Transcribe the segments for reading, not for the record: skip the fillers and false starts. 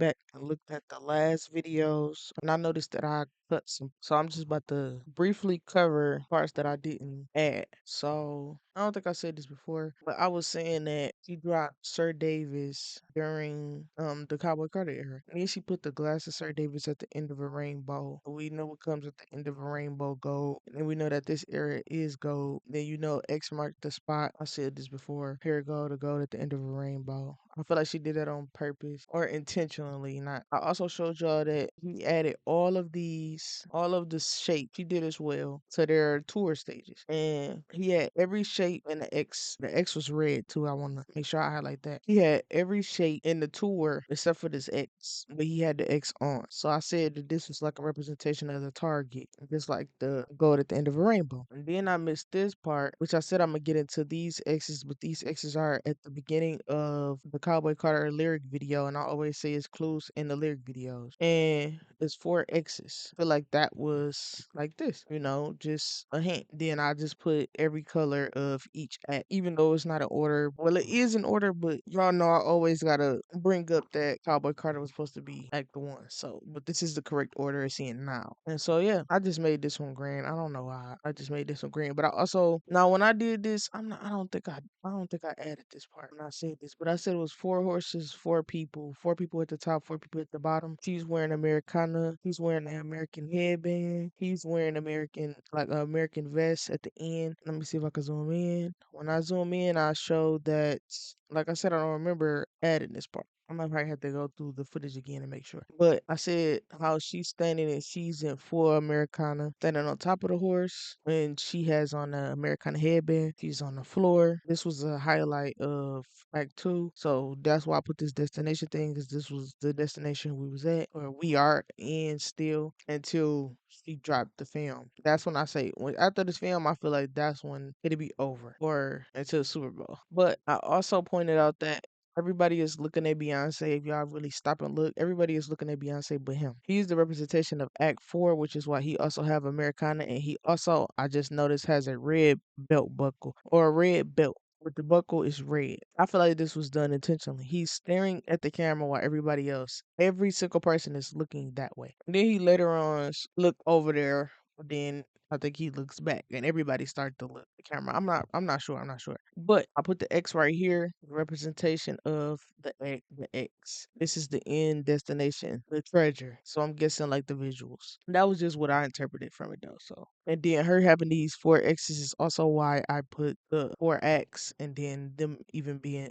back and looked at the last videos, and I noticed that I cut some. So I'm just about to briefly cover parts that I didn't add. So I don't think I said this before, but I was saying that she dropped Sir Davis during the Cowboy Carter era. And then she put the glass of Sir Davis at the end of a rainbow. We know what comes at the end of a rainbow, gold. And then we know that this era is gold. Then you know X marked the spot. I said this before. Here go the gold at the end of a rainbow. I feel like she did that on purpose or intentionally. Not. I also showed y'all that he added all of the shapes. She did as well to their tour stages, and he had every shape in the X. The X was red too. I want to make sure I highlight that. He had every shape in the tour except for this X, but he had the X on. So I said that this was like a representation of the target, just like the gold at the end of a rainbow. And then I missed this part, which I said I'm gonna get into these X's, but these X's are at the beginning of the Cowboy Carter lyric video, and I always say it's clues in the lyric videos. And it's 4 X's. I feel like that was like this, just a hint. Then I just put every color of each act, even though it's not an order. Well, it is in order, but y'all know I always gotta bring up that Cowboy Carter was supposed to be Act 1. So, but this is the correct order it's in now. And so yeah, I just made this one green. I don't know why. I just made this one green. But I also now when I did this, I don't think I added this part when I said this, but I said it was 4 horses, 4 people, 4 people at the top, 4 people at the bottom. She's wearing Americana. He's wearing the American headband. He's wearing American vest at the end. Let me see if I can zoom in. When I zoom in, I showed that, like I said, I don't remember adding this part. I might probably have to go through the footage again and make sure. But I said how she's standing and she's in full Americana, standing on top of the horse, and she has on the Americana headband. She's on the floor. This was a highlight of Act 2. So that's why I put this destination thing, because this was the destination we was at, or we are in still, until she dropped the film. That's when I say, after this film, I feel like that's when it'll be over, or until the Super Bowl. But I also pointed out that everybody is looking at Beyonce. If y'all really stop and look, everybody is looking at Beyonce but him. He's the representation of Act 4, which is why he also have Americana, and he also, I just noticed, has a red belt buckle, or a red belt, but the buckle is red. I feel like this was done intentionally. He's staring at the camera while every single person is looking that way. And then he later on look over there, but then I think he looks back and everybody started to look at the camera. I'm not sure. But I put the X right here, representation of the X. This is the end destination, the treasure. So I'm guessing like the visuals. That was just what I interpreted from it though. So, and then her having these 4 X's is also why I put the 4 X, and then them even being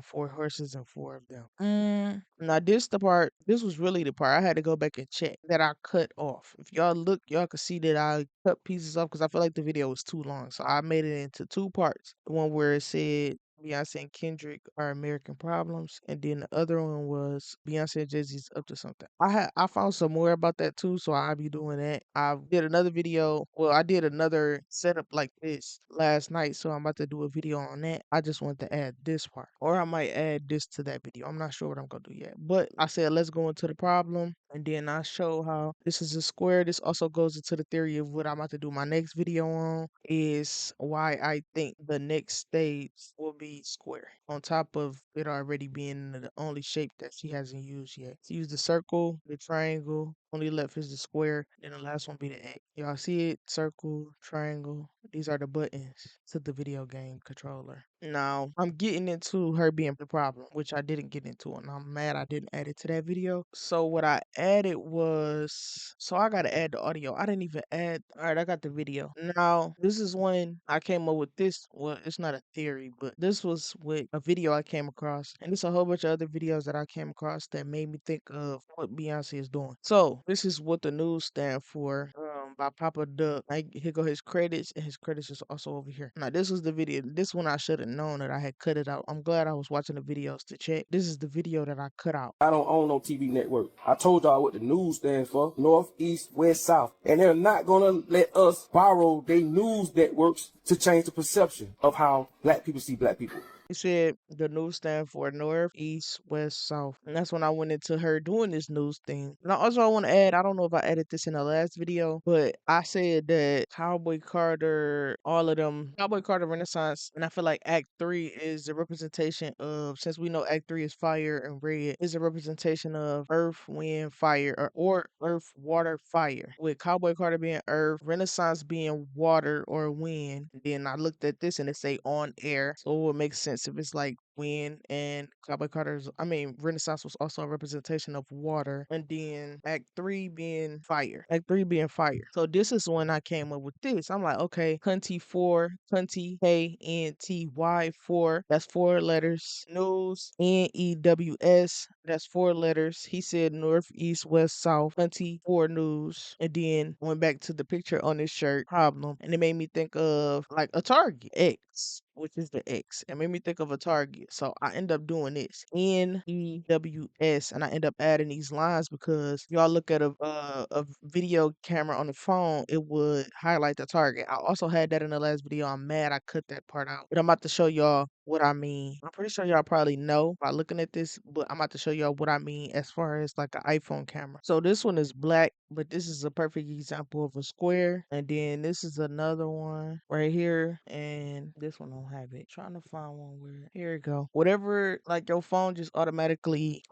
4 horses and 4 of them. Now this was really the part I had to go back and check that I cut off. If y'all look, y'all can see that I cut pieces off because I feel like the video was too long. So I made it into 2 parts. The one where it said Beyonce and Kendrick are American problems, and then the other one was Beyonce and Jay-Z's up to something. I found some more about that too, so I'll be doing that. I did another video. Well, I did another setup like this last night, so I'm about to do a video on that. I just want to add this part, or I might add this to that video. I'm not sure what I'm gonna do yet, but I said let's go into the problem, and then I show how this is a square. This also goes into the theory of what I'm about to do my next video on, is why I think the next stage will be square, on top of it already being the only shape that she hasn't used yet. She used the circle, the triangle, only left is the square, then the last one be the X. Y'all see it? Circle, triangle. These are the buttons to the video game controller. Now, I'm getting into her being the problem, which I didn't get into, and I'm mad I didn't add it to that video. So what I added was, so I gotta add the audio. I didn't even add, all right, I got the video. Now, this is when I came up with this. Well, it's not a theory, but this was with a video I came across, and it's a whole bunch of other videos that I came across that made me think of what Beyonce is doing. So this is what the news stand for, by Papa Duck. Here go his credits, and his credits is also over here. Now this was the video. This one I should have known that I had cut it out. I'm glad I was watching the videos to check. This is the video that I cut out. I don't own no TV network. I told y'all what the news stands for: North, East, West, South. And they're not gonna let us borrow their news networks to change the perception of how black people see black people. He said the news stand for North, East, West, South. And that's when I went into her doing this news thing. And I also want to add, I don't know if I added this in the last video, but I said that Cowboy Carter, all of them, Cowboy Carter Renaissance, and I feel like Act 3 is a representation of, since we know Act 3 is fire and red, is a representation of earth, wind, fire, or earth, water, fire. With Cowboy Carter being earth, Renaissance being water or wind. Then I looked at this and it say on air. So it would make sense if it's like wind, and Cowboy Carter's, I mean, Renaissance was also a representation of water. And then Act 3 being fire. Act 3 being fire. So this is when I came up with this. I'm like, okay, Cunty 4, Cunty, K-N-T-Y 4. That's 4 letters. News, N-E-W-S. That's 4 letters. He said north, east, west, south. Cunty 4 news. And then went back to the picture on this shirt, problem. And it made me think of like a Target X, which is the X. It made me think of a Target. So I end up doing this. N-E-W-S. And I end up adding these lines because y'all look at a video camera on the phone, it would highlight the target. I also had that in the last video. I'm mad I cut that part out. But I'm about to show y'all what I mean. I'm pretty sure y'all probably know by looking at this, but I'm about to show y'all what I mean as far as like an iPhone camera. So this one is black, but this is a perfect example of a square. And then this is another one right here, and this one don't have it. Trying to find one where, here we go. Whatever, like your phone just automatically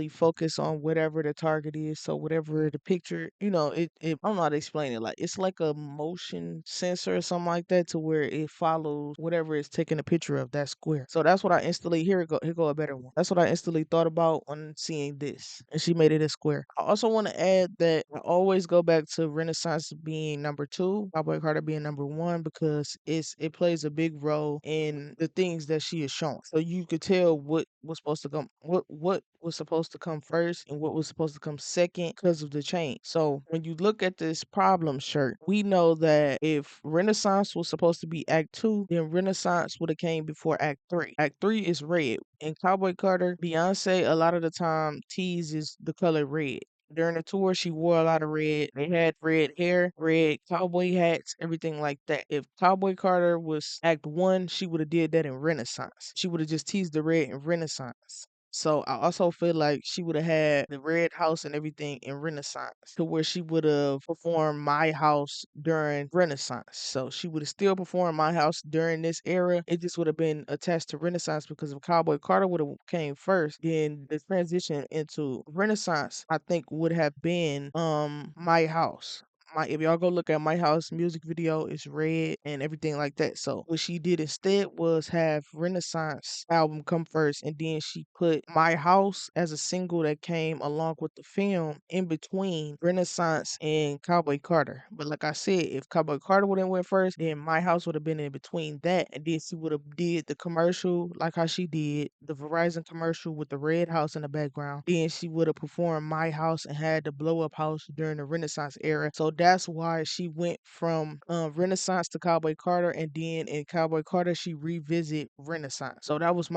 focus on whatever the target is. So whatever the picture, it I don't know how to explain it. Like it's like a motion sensor or something like that, to where it follows whatever it's taking a picture of that square. So that's what I instantly, here go a better one. That's what I instantly thought about when seeing this. And she made it a square. I also want to add that I always go back to Renaissance being number 2, Cowboy Carter being number 1, because it plays a big role in the things that she is showing. So you could tell what was supposed to come, what was supposed to come first and what was supposed to come second because of the change. So when you look at this problem shirt, we know that if Renaissance was supposed to be Act 2, then Renaissance would have came before Act 3. Act 3 is red. In Cowboy Carter, Beyonce a lot of the time teases the color red. During the tour, she wore a lot of red. They had red hair, red cowboy hats, everything like that. If Cowboy Carter was Act 1, she would have did that in Renaissance. She would have just teased the red in Renaissance. So I also feel like she would have had the red house and everything in Renaissance, to where she would have performed My House during Renaissance. So she would have still performed My House during this era. It just would have been attached to Renaissance, because if Cowboy Carter would have came first, then the transition into Renaissance, I think, would have been My House. If y'all go look at My House music video, it's red and everything like that. So what she did instead was have Renaissance album come first, and then she put My House as a single that came along with the film in between Renaissance and Cowboy Carter. But like I said, if Cowboy Carter would have went first, then My House would have been in between that, and then she would have did the commercial like how she did the Verizon commercial with the red house in the background. Then she would have performed My House and had the blow up house during the Renaissance era. So that's why she went from Renaissance to Cowboy Carter, and then in Cowboy Carter she revisit Renaissance. So that was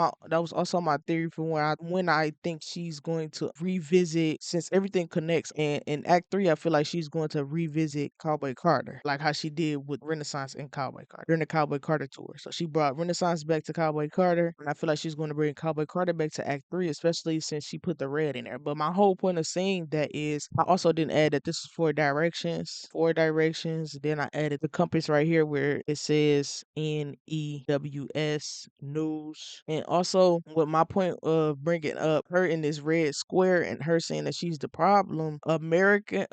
also my theory for when I think she's going to revisit, since everything connects. And in Act 3, I feel like she's going to revisit Cowboy Carter, like how she did with Renaissance and Cowboy Carter during the Cowboy Carter tour. So she brought Renaissance back to Cowboy Carter, and I feel like she's going to bring Cowboy Carter back to Act 3, especially since she put the red in there. But my whole point of saying that is, I also didn't add that this is 4 directions. 4 directions. Then I added the compass right here where it says News, news. And also, with my point of bringing up her in this red square and her saying that she's the problem, America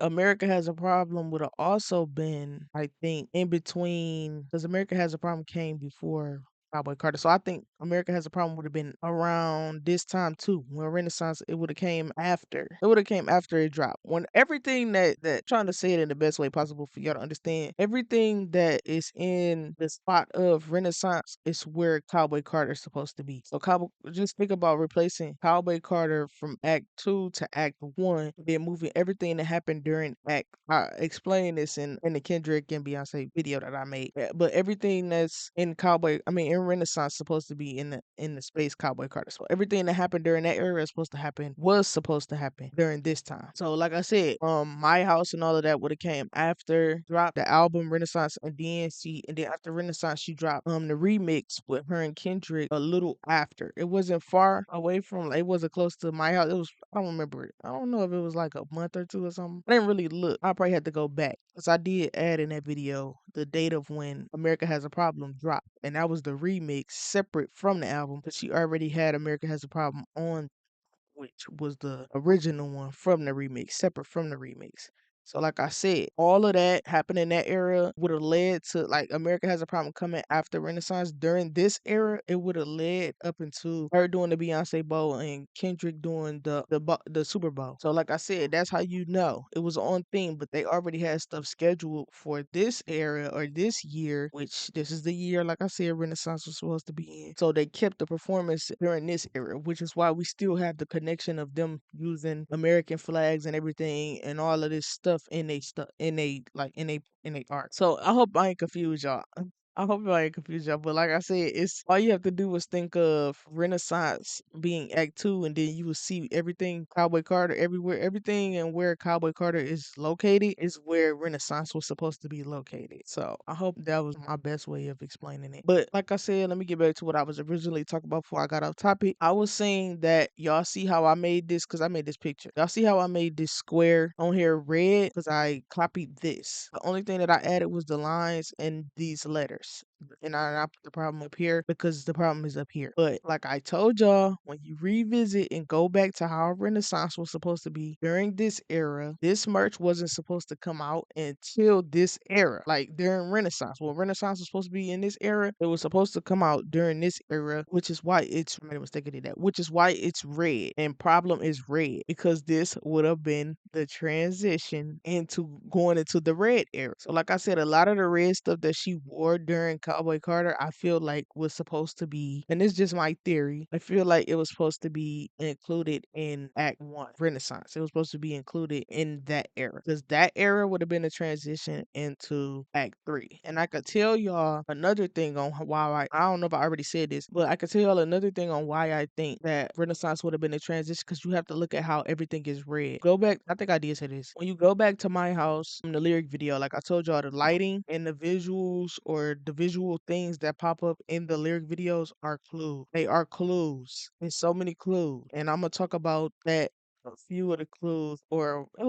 has a problem would have also been, I think, in between, because America has a problem came before Cowboy Carter. So I think America has a problem would have been around this time too. When Renaissance, it would have came after. It would have came after it dropped. When everything that trying to say it in the best way possible for y'all to understand, everything that is in the spot of Renaissance is where Cowboy Carter is supposed to be. So just think about replacing Cowboy Carter from Act 2 to Act 1, then moving everything that happened during Act. I explained this in the Kendrick and Beyonce video that I made. Yeah, but everything that's in in Renaissance supposed to be in the space Cowboy Carter. So everything that happened during that era was supposed to happen during this time. So like I said, My House and all of that would have came after dropped the album Renaissance, and then after Renaissance she dropped the remix with her and Kendrick a little after. It wasn't far away from, it wasn't close to My House. It was, I don't remember it. I don't know if it was like a month or two or something. I didn't really look. I probably had to go back because I did add in that video the date of when America Has a Problem dropped, and that was the remix separate from the album because she already had America Has a Problem on, which was the original one from the remix, separate from the remix. So, like I said, all of that happened in that era would have led to, like, America Has a Problem coming after Renaissance. During this era, it would have led up into her doing the Beyonce Bowl and Kendrick doing the Super Bowl. So, like I said, that's how you know it was on theme. But they already had stuff scheduled for this era or this year, which this is the year, like I said, Renaissance was supposed to be in. So they kept the performance during this era, which is why we still have the connection of them using American flags and everything and all of this stuff in a art. So I hope I ain't confused y'all. I hope I ain't confused y'all, but like I said, it's all you have to do is think of Renaissance being Act Two, and then you will see everything Cowboy Carter everywhere. Everything and where Cowboy Carter is located is where Renaissance was supposed to be located. So I hope that was my best way of explaining it. But like I said, let me get back to what I was originally talking about before I got off topic. I was saying that y'all see how I made this, because I made this picture. Y'all see how I made this square on here red because I copied this. The only thing that I added was the lines and these letters. And I put the problem up here because the problem is up here. But like I told y'all, when you revisit and go back to how Renaissance was supposed to be during this era, this merch wasn't supposed to come out until this era. Like during Renaissance. When Renaissance was supposed to be in this era, it was supposed to come out during this era, which is why I made a mistake in that, which is why it's red. And problem is red because this would have been the transition into going into the red era. So like I said, a lot of the red stuff that she wore during Cowboy Carter, I feel like was supposed to be, and it's just my theory, I feel like it was supposed to be included in Act 1, Renaissance. It was supposed to be included in that era because that era would have been a transition into Act 3. And I could tell y'all another thing on why I don't know if I already said this, but I could tell y'all another thing on why I think that Renaissance would have been a transition, because you have to look at how everything is red. Go back, I think I did say this. When you go back to My House in the lyric video, like I told y'all, the lighting and the visuals or the visual things that pop up in the lyric videos are clues. They are clues. There's so many clues. And I'm gonna talk about that, a few of the clues, or I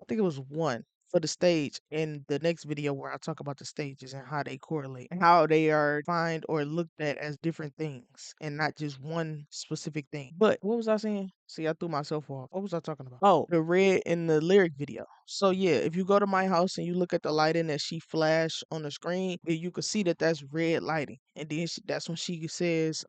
think it was one for the stage in the next video where I talk about the stages and how they correlate and how they are defined or looked at as different things and not just one specific thing. But what was I saying? See, I threw myself off. What was I talking about? Oh, the red in the lyric video. So yeah, if you go to My House and you look at the lighting that she flashed on the screen, then you can see that that's red lighting. And then that's when she says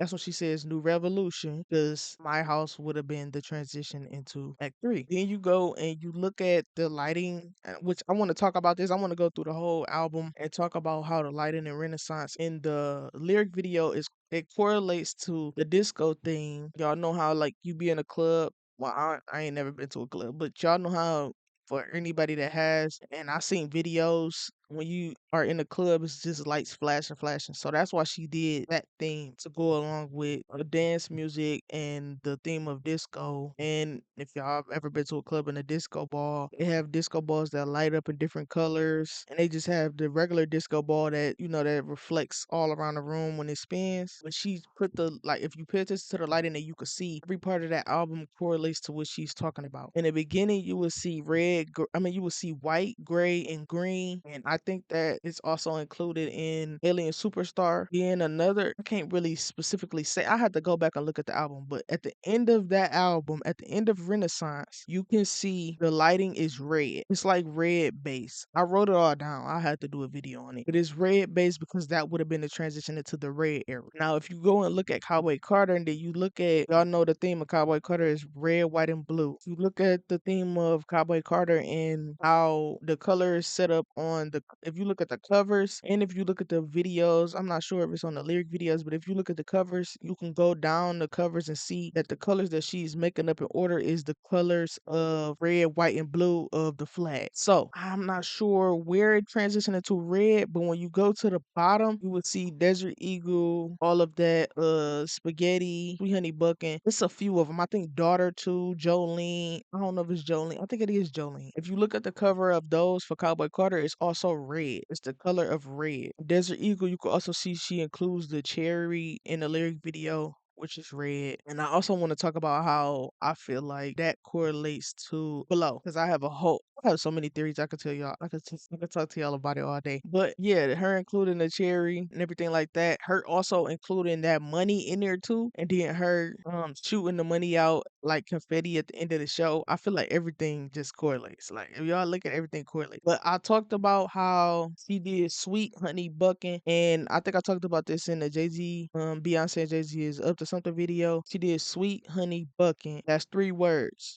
New Revolution, because My House would have been the transition into Act 3. Then you go and you look at the lighting, which I want to talk about this. I want to go through the whole album and talk about how the lighting in Renaissance in the lyric video it correlates to the disco thing. Y'all know how like you be in a club. Well, I ain't never been to a club, but y'all know how, for anybody that has, and I seen videos when you are in the club, it's just lights flashing, flashing. So that's why she did that theme to go along with the dance music and the theme of disco. And if y'all have ever been to a club in a disco ball, they have disco balls that light up in different colors, and they just have the regular disco ball that that reflects all around the room when it spins. But she put the, like, if you pay attention to the lighting, that you can see every part of that album correlates to what she's talking about. In the beginning, you will see you will see white, gray, and green, and I think that it's also included in Alien Superstar. Then another, I can't really specifically say. I had to go back and look at the album, but at the end of that album, at the end of Renaissance, you can see the lighting is red. It's like red base. I wrote it all down. I had to do a video on it. But it's red base because that would have been the transition into the red era. Now, if you go and look at Cowboy Carter, and then you look at, y'all know the theme of Cowboy Carter is red, white, and blue. If you look at the theme of Cowboy Carter and how the color is set up on the if you look at the covers and if you look at the videos, I'm not sure if it's on the lyric videos, but if you look at the covers, you can go down the covers and see that the colors that she's making up in order is the colors of red, white, and blue of the flag. So I'm not sure where it transitioned into red, but when you go to the bottom, you would see Desert Eagle, all of that, Spaghetti, Sweet Honey Buckin'. It's a few of them. I think Daughter too, Jolene. I don't know if it's Jolene. I think it is Jolene. If you look at the cover of those for Cowboy Carter, it's also red. It's the color of red. Desert Eagle, you can also see she includes the cherry in the lyric video, which is red. And I also want to talk about how I feel like that correlates to below, because I have so many theories I could tell y'all. I could talk to y'all about it all day. But yeah, her including the cherry and everything like that. Her also including that money in there too, and then her shooting the money out like confetti at the end of the show. I feel like everything just correlates. Like if y'all look at everything correlates. But I talked about how she did Sweet Honey Bucking, and I think I talked about this in the Jay Z, Beyonce and Jay Z is up to something video. She did Sweet Honey Bucking. That's three words,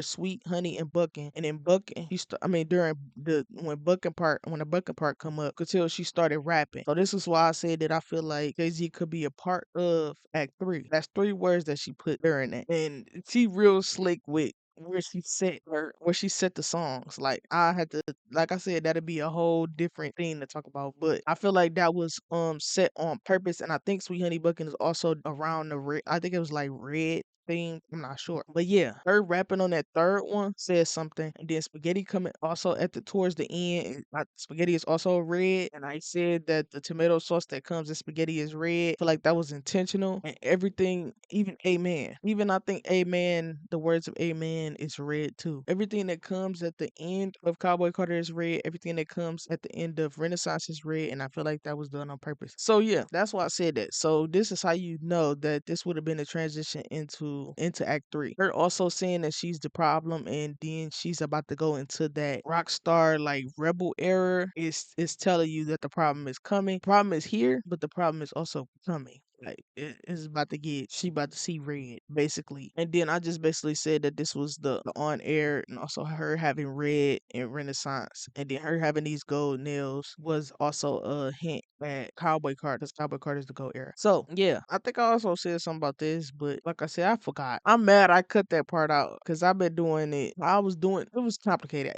Sweet Honey and Bucking, and then Bucking. I mean during the when the Bucking part come up, could tell she started rapping. So this is why I said that I feel like Jay Z could be a part of Act Three. That's three words that she put during that, and she real slick with where she set the songs. Like I had to, like I said, that'd be a whole different thing to talk about. But I feel like that was set on purpose, and I think Sweet Honey Bucking is also around the red. I think it was like red theme. I'm not sure, but yeah, her rapping on that third one says something, and then Spaghetti coming also at the towards the end. Spaghetti is also red, and I said that the tomato sauce that comes in spaghetti is red. I feel like that was intentional, and everything, even Amen, even I think Amen, the words of Amen is red too. Everything that comes at the end of Cowboy Carter is red. Everything that comes at the end of Renaissance is red, and I feel like that was done on purpose. So yeah, that's why I said that. So this is how you know that this would have been a transition into Act Three. Her also saying that she's the problem, and then she's about to go into that rock star like rebel era. Is telling you that the problem is coming. Problem is here, but the problem is also coming. Like it's about to get, she about to see red, basically. And then I just basically said that this was the on air, and also her having red in Renaissance, and then her having these gold nails was also a hint at Cowboy Carter, because Cowboy Carter is the gold era. So yeah, I think I also said something about this, but like I said, I forgot. I'm mad I cut that part out because I've been doing it. It was complicated.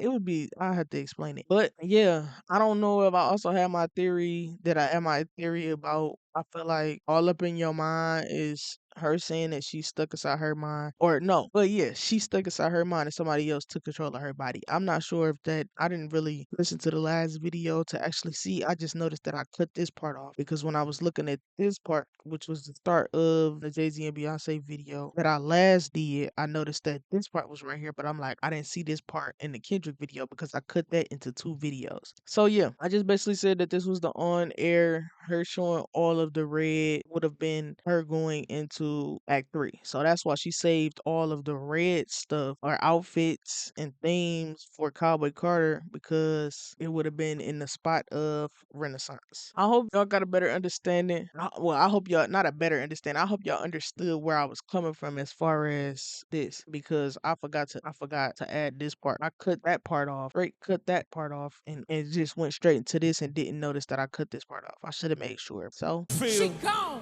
I had to explain it. But yeah, I don't know if I also had my theory that I had my theory about. I feel like all up in your mind is her saying that she's stuck inside her mind. Or no, but yeah, she's stuck inside her mind and somebody else took control of her body. I'm not sure if that, I didn't really listen to the last video to actually see. I just noticed that I cut this part off because when I was looking at this part, which was the start of the Jay-Z and Beyonce video that I last did, I noticed that this part was right here, but I'm like, I didn't see this part in the Kendrick video because I cut that into two videos. So yeah, I just basically said that this was the on air, her showing all of the red would have been her going into Act Three. So that's why she saved all of the red stuff or outfits and themes for Cowboy Carter, because it would have been in the spot of Renaissance. I hope y'all got a better understanding. Well, I hope y'all, not a better understanding. I hope y'all understood where I was coming from as far as this, because I forgot to add this part. I cut that part off. Straight cut that part off, and just went straight into this and didn't notice that I cut this part off. I should have made sure. So Feel. She gone.